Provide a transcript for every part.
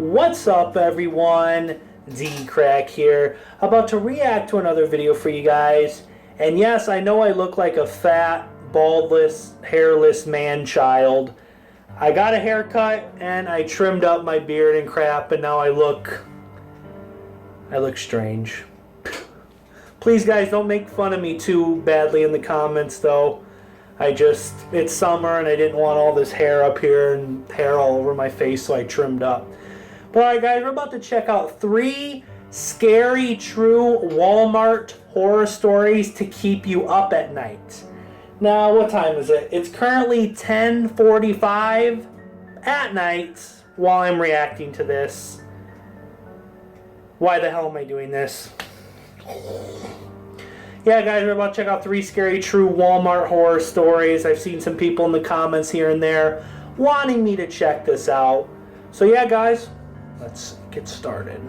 What's up, everyone? DKRACK here, about to react to another video for you guys. And yes, I know I look like a fat, baldless, hairless man-child. I got a haircut and I trimmed up my beard and crap, and now I look strange. Please, guys, don't make fun of me too badly in the comments, though. It's summer and I didn't want all this hair up here and hair all over my face, so I trimmed up. But alright, guys, we're about to check out 3 scary, true Walmart horror stories to keep you up at night. Now, what time is it? It's currently 10:45 at night while I'm reacting to this. Why the hell am I doing this? Yeah, guys, we're about to check out 3 scary, true Walmart horror stories. I've seen some people in the comments here and there wanting me to check this out. So yeah, guys, let's get started.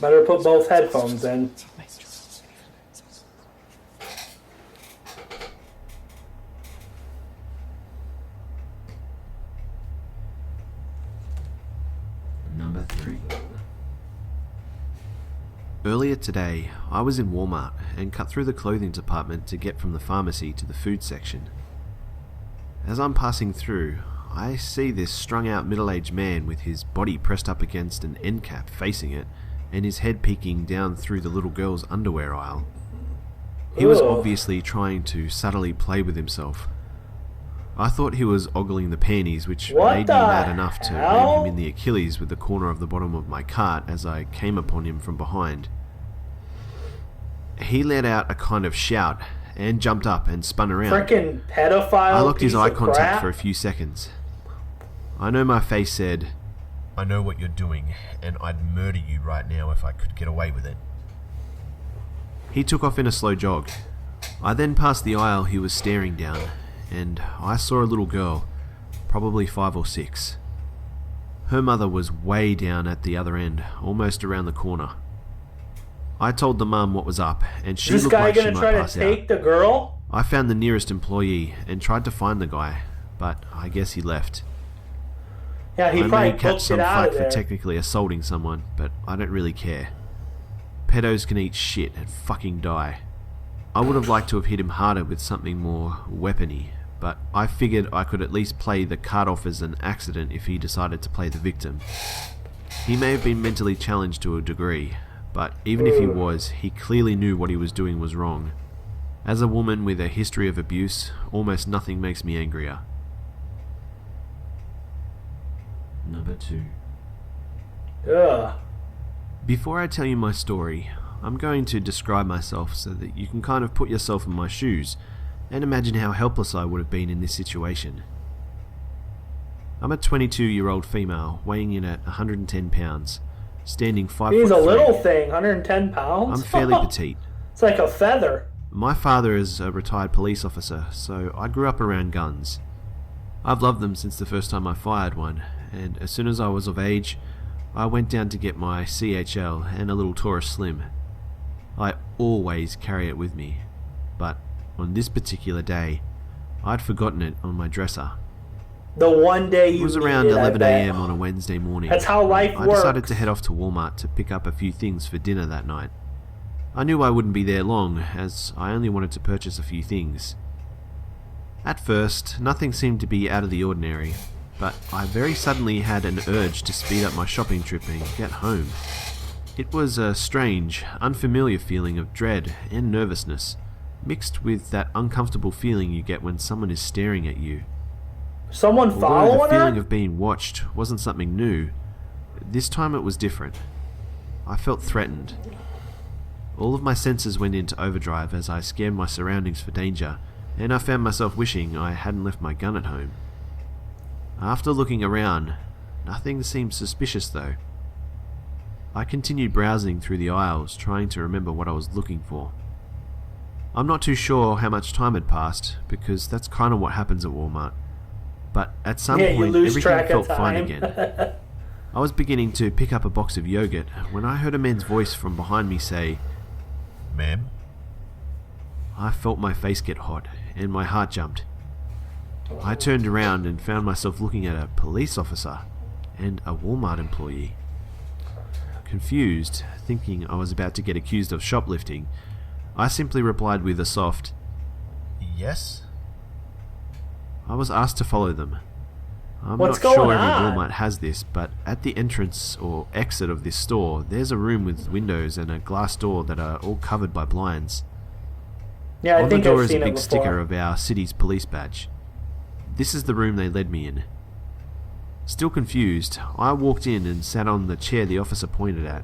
Better put both headphones in. Number 3. Earlier today, I was in Walmart and cut through the clothing department to get from the pharmacy to the food section. As I'm passing through, I see this strung out middle-aged man with his body pressed up against an end cap facing it and his head peeking down through the little girl's underwear aisle. He was obviously trying to subtly play with himself. I thought he was ogling the panties, which made me mad enough to ram him in the Achilles with the corner of the bottom of my cart as I came upon him from behind. He let out a kind of shout and jumped up and spun around. Frickin' pedophile. I locked his eye contact for a few seconds. I know my face said, "I know what you're doing, and I'd murder you right now if I could get away with it." He took off in a slow jog. I then passed the aisle he was staring down, and I saw a little girl, probably 5 or 6. Her mother was way down at the other end, almost around the corner. I told the mum what was up, and she looked like she might pass out. Is this guy gonna try to take the girl? I found the nearest employee and tried to find the guy, but I guess he left. Yeah, he probably catch some flack for technically assaulting someone, but I don't really care. Pedos can eat shit and fucking die. I would have liked to have hit him harder with something more weapony, but I figured I could at least play the card off as an accident if he decided to play the victim. He may have been mentally challenged to a degree, but even if he was, he clearly knew what he was doing was wrong. As a woman with a history of abuse, almost nothing makes me angrier. Number 2. Ugh. Before I tell you my story, I'm going to describe myself so that you can kind of put yourself in my shoes and imagine how helpless I would have been in this situation. I'm a 22-year-old female weighing in at 110 pounds, standing 5 foot 3. He's a little thing, 110 pounds? I'm fairly petite. It's like a feather. My father is a retired police officer, so I grew up around guns. I've loved them since the first time I fired one, and as soon as I was of age, I went down to get my CHL and a little Taurus Slim. I always carry it with me, but on this particular day, I'd forgotten it on my dresser. The one day you It was around 11 a.m. on a Wednesday morning. That's how life works. I decided to head off to Walmart to pick up a few things for dinner that night. I knew I wouldn't be there long, as I only wanted to purchase a few things. At first, nothing seemed to be out of the ordinary, but I very suddenly had an urge to speed up my shopping trip and get home. It was a strange, unfamiliar feeling of dread and nervousness, mixed with that uncomfortable feeling you get when someone is staring at you. Someone following her? Although the feeling of being watched wasn't something new, this time it was different. I felt threatened. All of my senses went into overdrive as I scanned my surroundings for danger, and I found myself wishing I hadn't left my gun at home. After looking around, nothing seemed suspicious though. I continued browsing through the aisles, trying to remember what I was looking for. I'm not too sure how much time had passed, because that's kind of what happens at Walmart. But at some point, everything felt fine again. I was beginning to pick up a box of yogurt when I heard a man's voice from behind me say, "Ma'am?" I felt my face get hot and my heart jumped. I turned around and found myself looking at a police officer and a Walmart employee. Confused, thinking I was about to get accused of shoplifting, I simply replied with a soft, "Yes?" I was asked to follow them. I'm What's not sure going every on? Walmart has this, but at the entrance or exit of this store, there's a room with windows and a glass door that are all covered by blinds. Yeah, I On think the door I've is a seen big it sticker before. of our city's police badge. This is the room they led me in. Still confused, I walked in and sat on the chair the officer pointed at.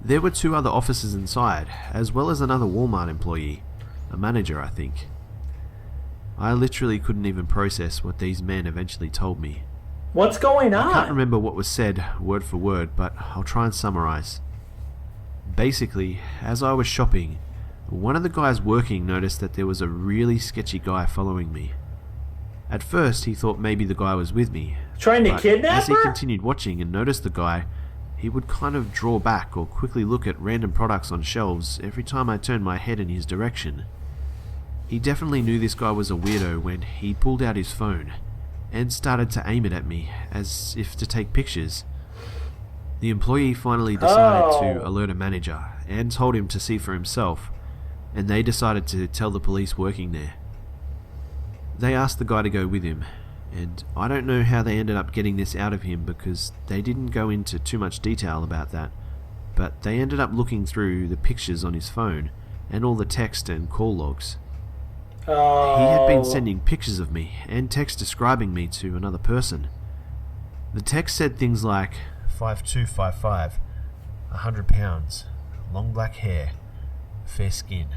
There were 2 other officers inside, as well as another Walmart employee, a manager I think. I literally couldn't even process what these men eventually told me. What's going on? I can't remember what was said word for word, but I'll try and summarize. Basically, as I was shopping, one of the guys working noticed that there was a really sketchy guy following me. At first, he thought maybe the guy was with me. Trying to But kidnap as he her? continued watching and noticed the guy, he would kind of draw back or quickly look at random products on shelves every time I turned my head in his direction. He definitely knew this guy was a weirdo when he pulled out his phone and started to aim it at me as if to take pictures. The employee finally decided to alert a manager and told him to see for himself, and they decided to tell the police working there. They asked the guy to go with him, and I don't know how they ended up getting this out of him because they didn't go into too much detail about that, but they ended up looking through the pictures on his phone and all the text and call logs. Oh. He had been sending pictures of me and text describing me to another person. The text said things like 5255, 100 pounds, long black hair, fair skin.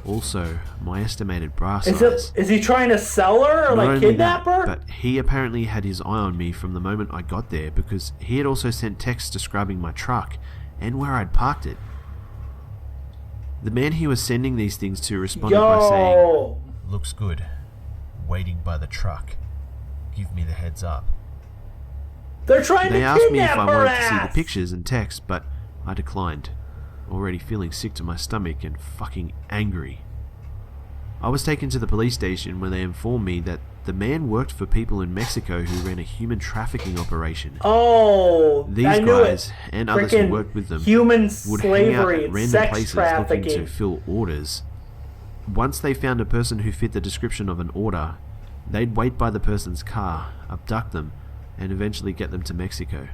Also, my estimated bra size. Is he trying to sell her or Not like only kidnap that, her? but he apparently had his eye on me from the moment I got there because he had also sent texts describing my truck and where I'd parked it. The man he was sending these things to responded by saying, "Looks good. Waiting by the truck. Give me the heads up." They're trying They to asked me kidnap if I her wanted ass. to see the pictures and text, but I declined, already feeling sick to my stomach and fucking angry. I was taken to the police station where they informed me that the man worked for people in Mexico who ran a human trafficking operation. Oh, These I knew guys it. and others who Frickin' worked with them human would hang out slavery at and random sex places looking trafficking. to fill orders. Once they found a person who fit the description of an order, they'd wait by the person's car, abduct them, and eventually get them to Mexico.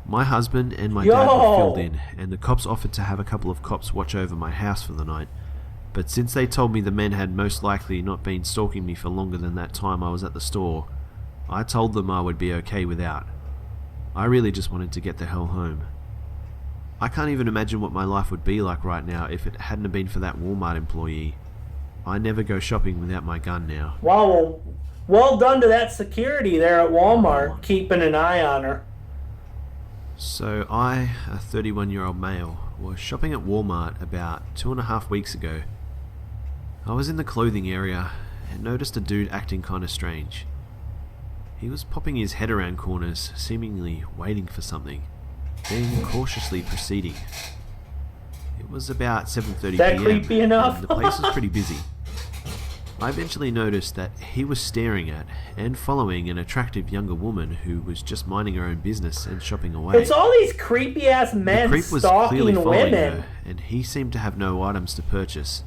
My husband and my dad were filled in, and the cops offered to have a couple of cops watch over my house for the night. But since they told me the men had most likely not been stalking me for longer than that time I was at the store, I told them I would be okay without. I really just wanted to get the hell home. I can't even imagine what my life would be like right now if it hadn't been for that Walmart employee. I never go shopping without my gun now. Wow, well done to that security there at Walmart, keeping an eye on her. So I, a 31-year-old male, was shopping at Walmart about 2.5 weeks ago. I was in the clothing area and noticed a dude acting kinda strange. He was popping his head around corners, seemingly waiting for something, then cautiously proceeding. It was about 7:30 That PM, creepy enough? and the place was pretty busy. I eventually noticed that he was staring at and following an attractive younger woman who was just minding her own business and shopping away. It's all these creepy ass men The creep was stalking clearly following women. her, and he seemed to have no items to purchase.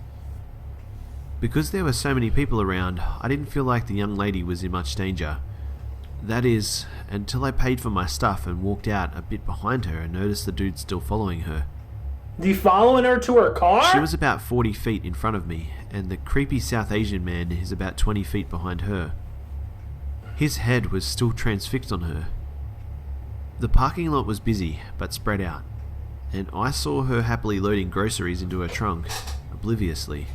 Because there were so many people around, I didn't feel like the young lady was in much danger. That is, until I paid for my stuff and walked out a bit behind her and noticed the dude still following her. Is he following her to her car? She was about 40 feet in front of me, and the creepy South Asian man is about 20 feet behind her. His head was still transfixed on her. The parking lot was busy, but spread out, and I saw her happily loading groceries into her trunk, obliviously.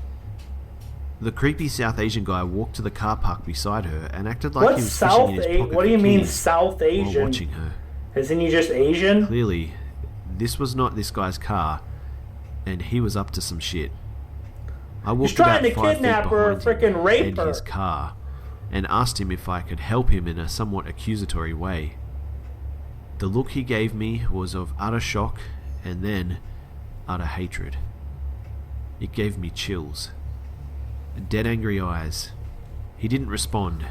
The creepy South Asian guy walked to the car park beside her and acted like he was fishing in his pocket What do you for mean keys South while Asian? watching her. Isn't he just Asian? Clearly, this was not this guy's car, and he was up to some shit. I walked trying about to 5 feet kidnap her, behind frickin' him rape and her. his car, and asked him if I could help him in a somewhat accusatory way. The look he gave me was of utter shock and then utter hatred. It gave me chills. Dead angry eyes. He didn't respond.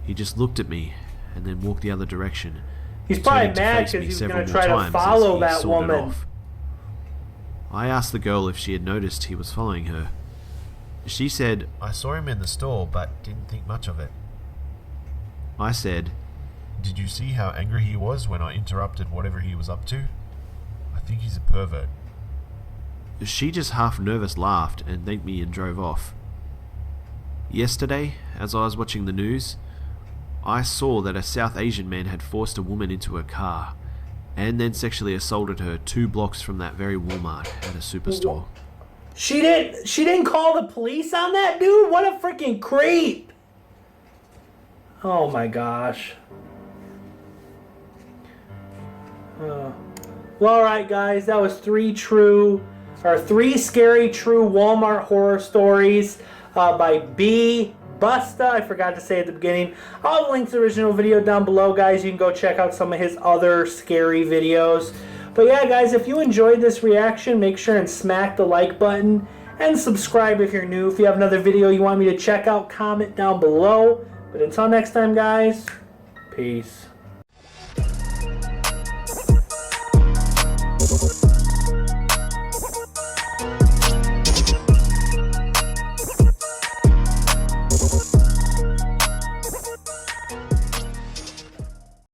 He just looked at me and then walked the other direction. He's probably turning to mad face because me he was several going to more try to times as follow he that sauntered woman. off. I asked the girl if she had noticed he was following her. She said, "I saw him in the store, but didn't think much of it." I said, "Did you see how angry he was when I interrupted whatever he was up to? I think he's a pervert." She just half nervous laughed and thanked me and drove off. Yesterday, as I was watching the news, I saw that a South Asian man had forced a woman into her car and then sexually assaulted her 2 blocks from that very Walmart at a superstore. She didn't call the police on that dude? What a freaking creep. Oh my gosh. Well, alright guys, that was 3 scary true Walmart horror stories by B. Busta. I forgot to say at the beginning. I'll link to the original video down below, guys. You can go check out some of his other scary videos. But yeah, guys, if you enjoyed this reaction, make sure and smack the like button and subscribe if you're new. If you have another video you want me to check out, comment down below. But until next time, guys, peace.